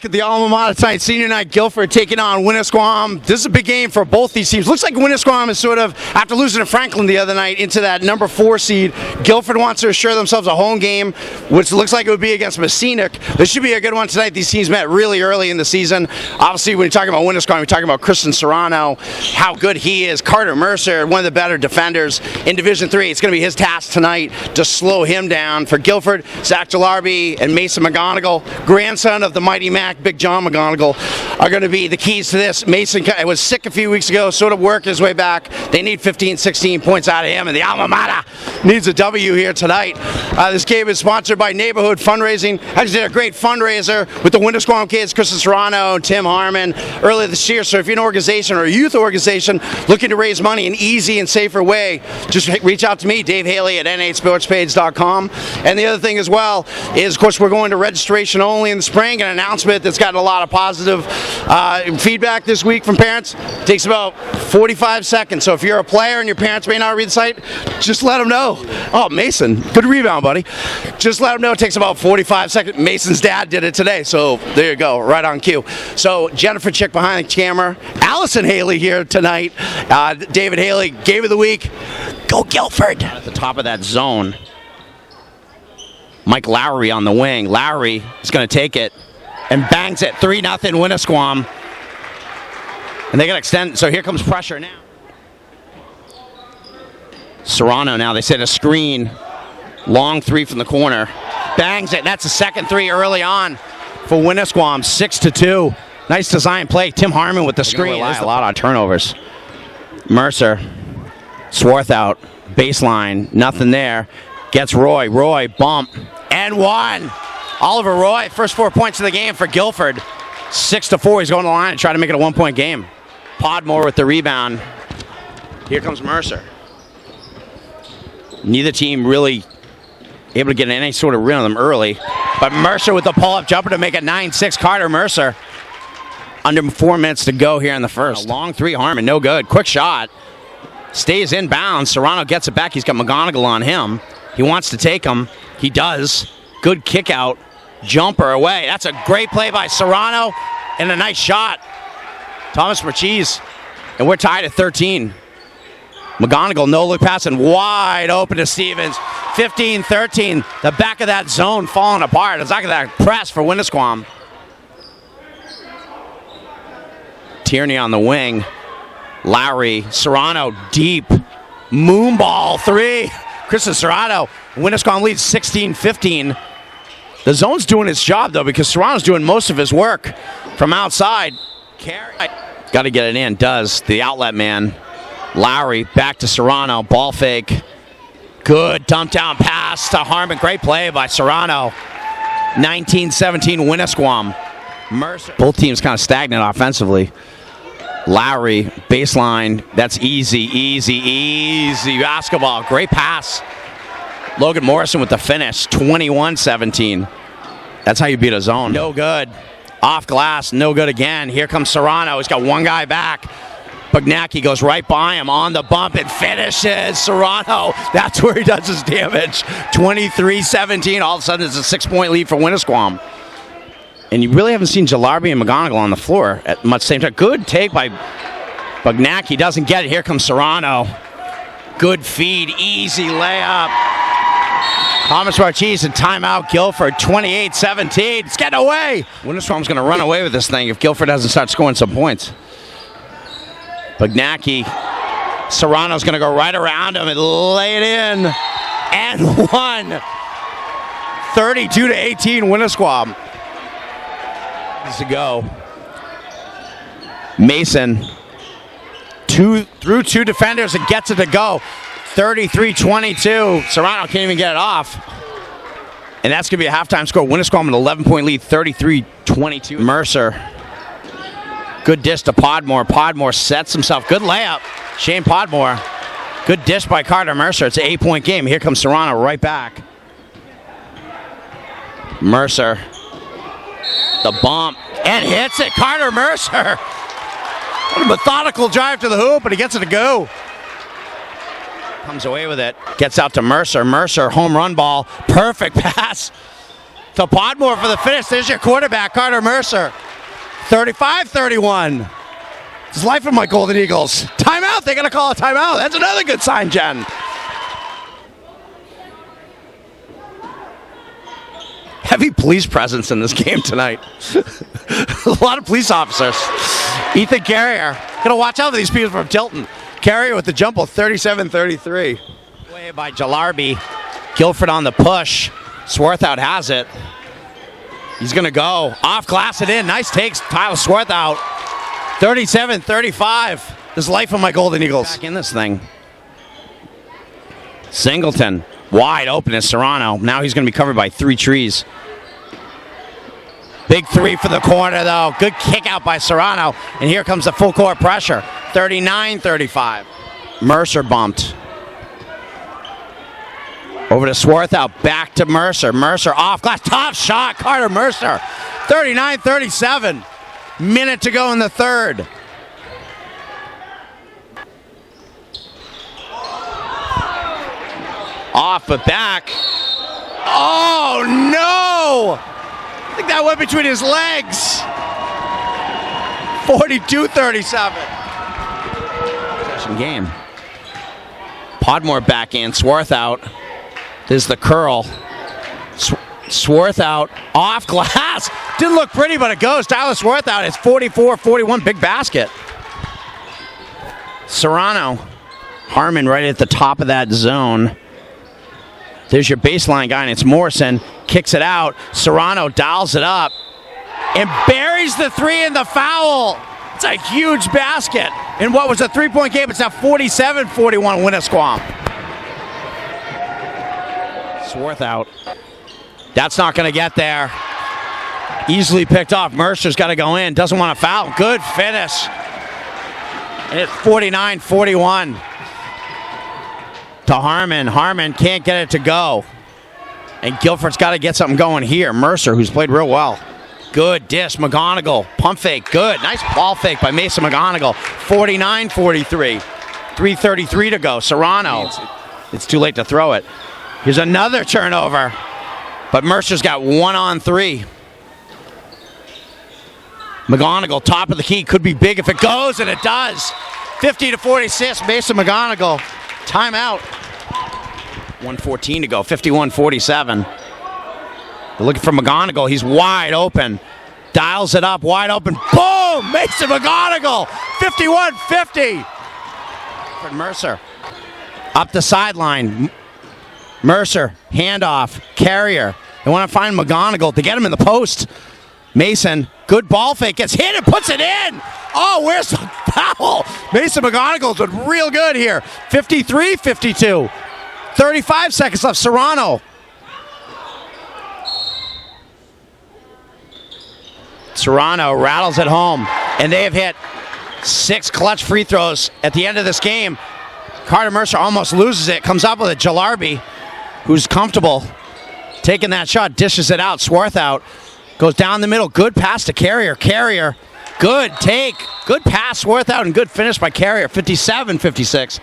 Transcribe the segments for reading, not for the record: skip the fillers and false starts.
back at the alma mater tonight. Senior night, Gilford taking on Winnisquam. This is a big game for both these teams. Looks like Winnisquam is sort of, after losing to Franklin the other night, into that number 4 seed. Guilford wants to assure themselves a home game, which looks like it would be against Messinic. This should be a good one tonight. These teams met really early in the season. Obviously, when you're talking about Winnisquam, you're talking about Christian Serrano, how good he is. Carter Mercer, one of the better defenders in Division III. It's going to be his task tonight to slow him down. For Gilford, Zach Gilarby and Mason McGonigal, grandson of the mighty Mac, Big John McGonigal, are going to be the keys to this. Mason was sick a few weeks ago, sort of worked his way back. They need 15, 16 points out of him, and the alma mater needs a W here tonight. This game is sponsored by Neighborhood Fundraising. I just did a great fundraiser with the Winnisquam kids, Christian Serrano, Tim Harmon, earlier this year. So if you're an organization or a youth organization looking to raise money in an easy and safer way, just reach out to me, Dave Haley at n8sportspage.com. And the other thing as well is, of course, we're going to registration only in the spring, an announcement that's gotten a lot of positive feedback this week from parents. It takes about 45 seconds. So if you're a player and your parents may not read the site, just let them know. Oh, Mason, good rebound, buddy. Just let them know it takes about 45 seconds. Mason's dad did it today, so there you go, right on cue. So Jennifer Chick behind the camera, Allison Haley here tonight, David Haley, Game of the Week. Go Gilford! At the top of that zone. Mike Lowry on the wing. Lowry is going to take it and bangs it. 3-0 Winnisquam. And they got to extend, so here comes pressure now. Serrano now, they set a screen. Long 3 from the corner. Bangs it. That's a second 3 early on for Winnisquam. 6-2. Nice design play. Tim Harmon with the screen. A lot on turnovers. Mercer. Swarthout. Baseline. Nothing there. Gets Roy. Roy, bump. And 1. Oliver Roy, first 4 points of the game for Gilford. 6-4. He's going to the line and try to make it a 1-point game. Podmore with the rebound. Here comes Mercer. Neither team really able to get any sort of rhythm early. But Mercer with the pull-up jumper to make it 9-6. Carter Mercer. Under 4 minutes to go here in the first. A long 3, Harmon, no good. Quick shot. Stays inbounds. Serrano gets it back. He's got McGonigal on him. He wants to take him. He does. Good kick out. Jumper away. That's a great play by Serrano. And a nice shot. Thomas Marchese. And we're tied at 13. McGonigal, no-look pass, and wide open to Stevens. 15-13. The back of that zone falling apart. It's like that press for Winnisquam. Tierney on the wing. Lowry. Serrano deep. Moonball 3. Christian Serrano. Winnisquam leads 16-15. The zone's doing its job, though, because Serrano's doing most of his work from outside. Got to get it in. Does. The outlet man. Lowry back to Serrano. Ball fake. Good dump down pass to Harmon. Great play by Serrano. 19-17 Winnisquam. Mercer. Both teams kind of stagnant offensively. Lowry, baseline. That's easy basketball. Great pass. Logan Morrison with the finish. 21-17. That's how you beat a zone. No good. Off glass. No good again. Here comes Serrano. He's got one guy back. Bugnacki goes right by him on the bump and finishes. Serrano, that's where he does his damage. 23-17. All of a sudden, it's a 6-point lead for Winnisquam. And you really haven't seen Gilarby and McGonigal on the floor at much same time. Good take by Bugnacki. Doesn't get it. Here comes Serrano. Good feed. Easy layup. Thomas Marchese and timeout. Gilford 28-17. It's getting away. Winnisquam's going to run away with this thing if Gilford doesn't start scoring some points. Bugnacki. Serrano's going to go right around him and lay it in. And 1. 32-18 Winnisquam. To go. Mason through 2 defenders and gets it to go. 33-22. Serrano can't even get it off. And that's going to be a halftime score. Winnisquam an 11-point lead, 33-22. Mercer. Good dish to Podmore. Podmore sets himself. Good layup. Shane Podmore. Good dish by Carter Mercer. It's an 8-point game. Here comes Serrano right back. Mercer. The bump. And hits it. Carter Mercer. What a methodical drive to the hoop, but he gets it to go. Comes away with it. Gets out to Mercer. Mercer, home run ball. Perfect pass to Podmore for the finish. There's your quarterback, Carter Mercer. 35-31. It's life of my Golden Eagles. Timeout. They're going to call a timeout. That's another good sign, Jen. Heavy police presence in this game tonight. A lot of police officers. Ethan Carrier. Going to watch out for these people from Tilton. Carrier with the jumble, 37-33. Way by Jalarby. Gilford on the push. Swarthout has it. He's going to go. Off glass it in. Nice takes. Tyler Swarthout. 37-35. This is life of my Golden Eagles. Back in this thing. Singleton. Wide open is Serrano. Now he's going to be covered by 3 trees. Big 3 for the corner, though. Good kick out by Serrano. And here comes the full court pressure. 39-35. Mercer bumped. Over to Swarthout. Back to Mercer. Mercer off glass. Top shot. Carter Mercer. 39-37. Minute to go in the third. Off but back. Oh no! I think that went between his legs. 42-37. Possession game. Podmore back in. Swarthout. This is the curl. Swarthout off glass. Didn't look pretty, but it goes. Tyler Swarthout is 44-41. Big basket. Serrano. Harmon right at the top of that zone. There's your baseline guy, and it's Morrison. Kicks it out. Serrano dials it up and buries the 3 in the foul. It's a huge basket. In what was a 3-point game, it's now 47-41 Winnisquam. Swarthout. That's not going to get there. Easily picked off. Mercer's got to go in. Doesn't want to foul. Good finish. And it's 49-41. To Harmon. Harmon can't get it to go. And Gilford's got to get something going here. Mercer, who's played real well. Good dish. McGonigal. Pump fake. Good. Nice ball fake by Mason McGonigal. 49-43. 3:33 to go. Serrano. It's too late to throw it. Here's another turnover. But Mercer's got 1-on-3. McGonigal, top of the key. Could be big if it goes, and it does. 50-46. Mason McGonigal. Timeout. 1:14 to go. 51-47. They're looking for McGonigal. He's wide open. Dials it up. Wide open. Boom! Mason McGonigal. 51-50. For Mercer. Up the sideline. Mercer. Handoff. Carrier. They want to find McGonigal to get him in the post. Mason. Good ball fake. Gets hit and puts it in. Oh, where's the foul? Mason McGonigal's been real good here. 53-52. 35 seconds left. Serrano. Serrano rattles it home. And they have hit 6 clutch free throws at the end of this game. Carter Mercer almost loses it. Comes up with it. Jalarby, who's comfortable taking that shot, dishes it out. Swarthout goes down the middle. Good pass to Carrier. Carrier. Good take. Good pass, Swarthout, and good finish by Carrier. 57-56.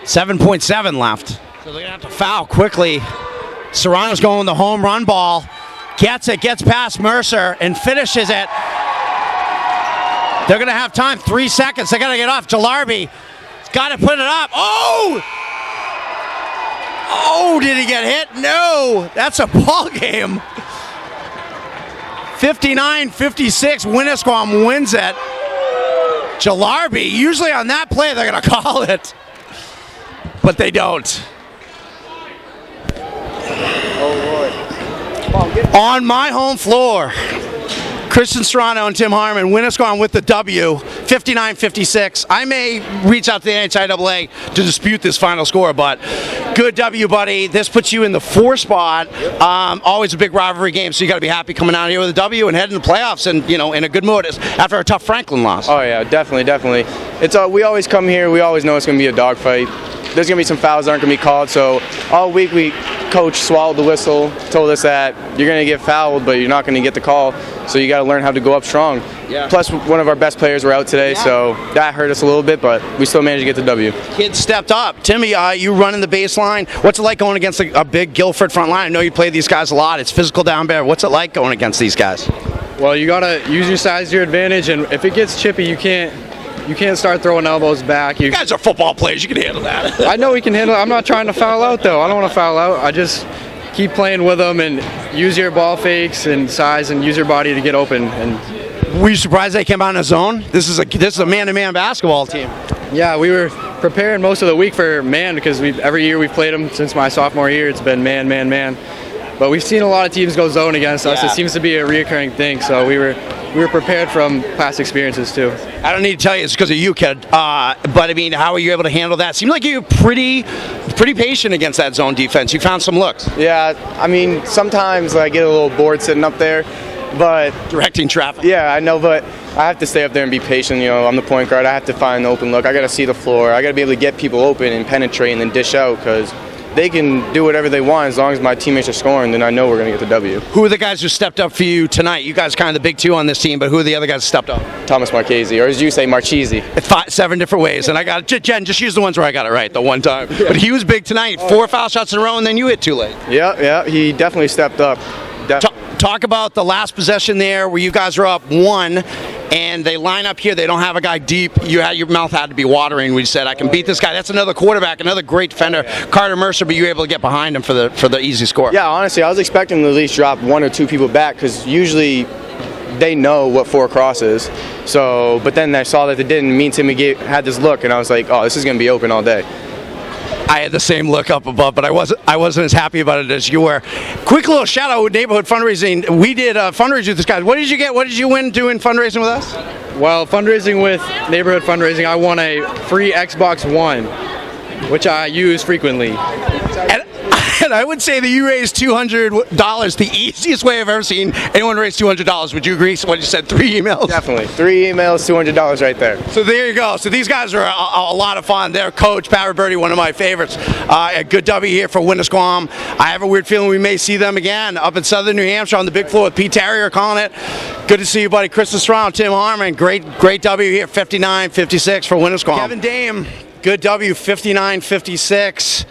7.7 left. So they're going to have to foul quickly. Serrano's going with the home run ball. Gets it, gets past Mercer, and finishes it. They're going to have time. 3 seconds. They got to get off. Jalarby has got to put it up. Oh! Oh, did he get hit? No. That's a ball game. 59-56, Winnisquam wins it. Jalarby, usually on that play they're going to call it, but they don't. On my home floor, Christian Serrano and Tim Harmon, Winnisquam with the W, 59-56. I may reach out to the NCAA to dispute this final score, but good W, buddy. This puts you in the 4 spot. Always a big rivalry game, so you got to be happy coming out here with a W and heading to the playoffs, and in a good mood after a tough Franklin loss. Oh yeah, definitely. It's we always come here. We always know it's going to be a dogfight. there's going to be some fouls that aren't going to be called. So all week coach swallowed the whistle, told us that you're going to get fouled, but you're not going to get the call. So you got to learn how to go up strong. Yeah. Plus, one of our best players were out today, so that hurt us a little bit, but we still managed to get the W. Kids stepped up. Timmy, you running the baseline. What's it like going against a big Gilford front line? I know you play these guys a lot. It's physical down there. What's it like going against these guys? Well, you got to use your size to your advantage, and if it gets chippy, you can't start throwing elbows back. You guys are football players. You can handle that. I know we can handle it. I'm not trying to foul out, though. I don't want to foul out. I just keep playing with them and use your ball fakes and size and use your body to get open. And were you surprised they came out in a zone? This is a man-to-man basketball team. Yeah, we were preparing most of the week for man because every year we've played them since my sophomore year. It's been man, man, man. But we've seen a lot of teams go zone against us. It seems to be a reoccurring thing. So we were prepared from past experiences too. I don't need to tell you it's because of you, kid. But I mean, how are you able to handle that? Seemed like you're pretty patient against that zone defense. You found some looks. Yeah, I mean, sometimes I get a little bored sitting up there, but directing traffic. Yeah, I know, but I have to stay up there and be patient. You know, I'm the point guard. I have to find the open look. I got to see the floor. I got to be able to get people open and penetrate and then dish out because they can do whatever they want as long as my teammates are scoring, then I know we're going to get the W. Who are the guys who stepped up for you tonight? You guys are kind of the big two on this team, but who are the other guys who stepped up? Thomas Marchese, or as you say, Marchese. 7 different ways, and I got it. Jen, just use the ones where I got it right the one time. Yeah. But he was big tonight. 4 foul shots in a row, and then you hit too late. Yeah, he definitely stepped up. Talk about the last possession there where you guys were up 1, and they line up here. They don't have a guy deep. Your mouth had to be watering when you said, I can beat this guy. That's another quarterback, another great defender, Carter Mercer, but you were able to get behind him for the easy score. Yeah, honestly, I was expecting to at least drop 1 or 2 people back because usually they know what 4 across is. So, but then I saw that they didn't. Me and Timmy had this look, and I was like, oh, this is going to be open all day. I had the same look up above, but I wasn't as happy about it as you were. Quick little shout out with neighborhood fundraising. We did a fundraiser with this guy. What did you get? What did you win doing fundraising with us? Well, fundraising with neighborhood fundraising, I won a free Xbox One, which I use frequently. And I would say that you raised $200, the easiest way I've ever seen anyone raise $200. Would you agree? So what you said, 3 emails? Definitely. 3 emails, $200 right there. So there you go. So these guys are a lot of fun. Their coach, Pat Roberti, one of my favorites. A good W here for Winnisquam. I have a weird feeling we may see them again up in southern New Hampshire on the big floor with Pete Terrier calling it. Good to see you, buddy. Kristen Strong, Tim Harmon. Great W here, 59-56 for Winnisquam. Kevin Dame, good W, 59-56.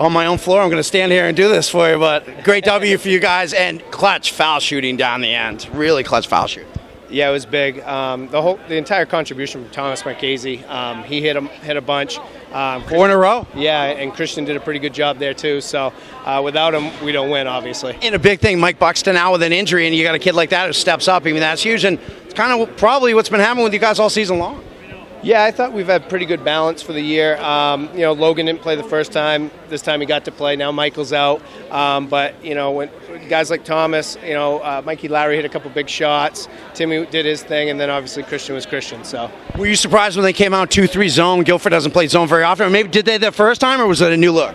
On my own floor, I'm going to stand here and do this for you, but great W for you guys, and clutch foul shooting down the end. Really clutch foul shooting. Yeah, it was big. The entire contribution from Thomas Marchese. He hit a bunch. 4 in a row. Yeah, and Christian did a pretty good job there too. So without him, we don't win, obviously. And a big thing, Mike Buxton out with an injury, and you got a kid like that who steps up. I mean, that's huge, and it's kind of probably what's been happening with you guys all season long. Yeah, I thought we've had pretty good balance for the year. Logan didn't play the first time. This time he got to play. Now Michael's out. But, when guys like Thomas, Mikey Lowry hit a couple big shots. Timmy did his thing, and then obviously Christian was Christian. So, were you surprised when they came out 2-3 zone? Guilford doesn't play zone very often. Or maybe did they the first time, or was it a new look?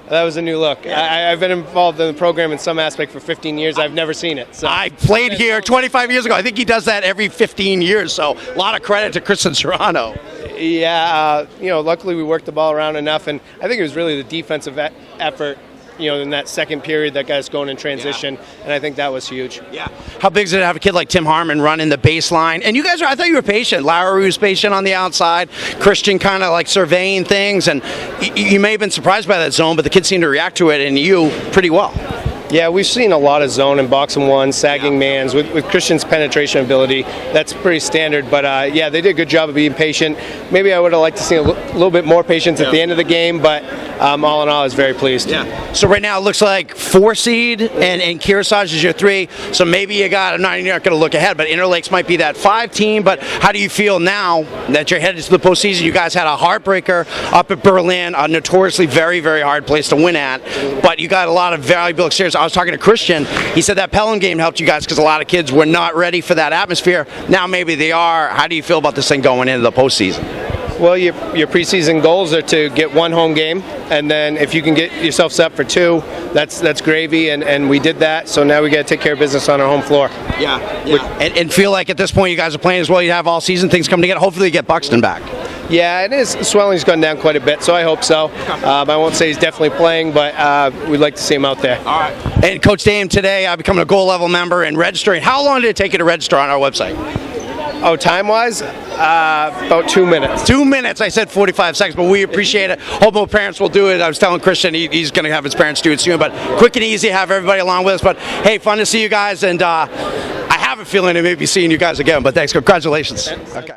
That was a new look. I've been involved in the program in some aspect for 15 years. I've never seen it. So. I played here 25 years ago. I think he does that every 15 years. So a lot of credit to Kristen Serrano. Yeah, luckily we worked the ball around enough, and I think it was really the defensive effort, in that second period that got us going in transition, and I think that was huge. Yeah. How big is it to have a kid like Tim Harmon running the baseline? And you guys I thought you were patient. Lowry was patient on the outside. Christian kind of like surveying things, and you may have been surprised by that zone, but the kids seemed to react to it, and you pretty well. Yeah, we've seen a lot of zone and box and one, sagging mans. With Christian's penetration ability, that's pretty standard. But, they did a good job of being patient. Maybe I would have liked to see a little bit more patience at the end of the game, but all in all, I was very pleased. Yeah. So right now it looks like 4 seed, and Kearsarge is your 3. So maybe you're not going to look ahead, but Interlakes might be that 5 team. But how do you feel now that you're headed to the postseason? You guys had a heartbreaker up at Berlin, a notoriously very, very hard place to win at. But you got a lot of valuable experience. I was talking to Christian. He said that Pelham game helped you guys because a lot of kids were not ready for that atmosphere. Now maybe they are. How do you feel about this thing going into the postseason? Well, your preseason goals are to get 1 home game, and then if you can get yourself set for 2, that's gravy, and we did that. So now we got to take care of business on our home floor. Yeah. And feel like at this point you guys are playing as well you have all season. Things come together. Hopefully you get Buxton back. Yeah, it is. Swelling's gone down quite a bit, so I hope so. I won't say he's definitely playing, but we'd like to see him out there. All right. And Coach Dame, today becoming a gold level member and registering. How long did it take you to register on our website? Oh, time-wise, about 2 minutes. 2 minutes. I said 45 seconds, but we appreciate it. Hope more parents will do it. I was telling Christian he's going to have his parents do it soon, but quick and easy, have everybody along with us. But hey, fun to see you guys, and I have a feeling I may be seeing you guys again, but thanks. Congratulations. Okay.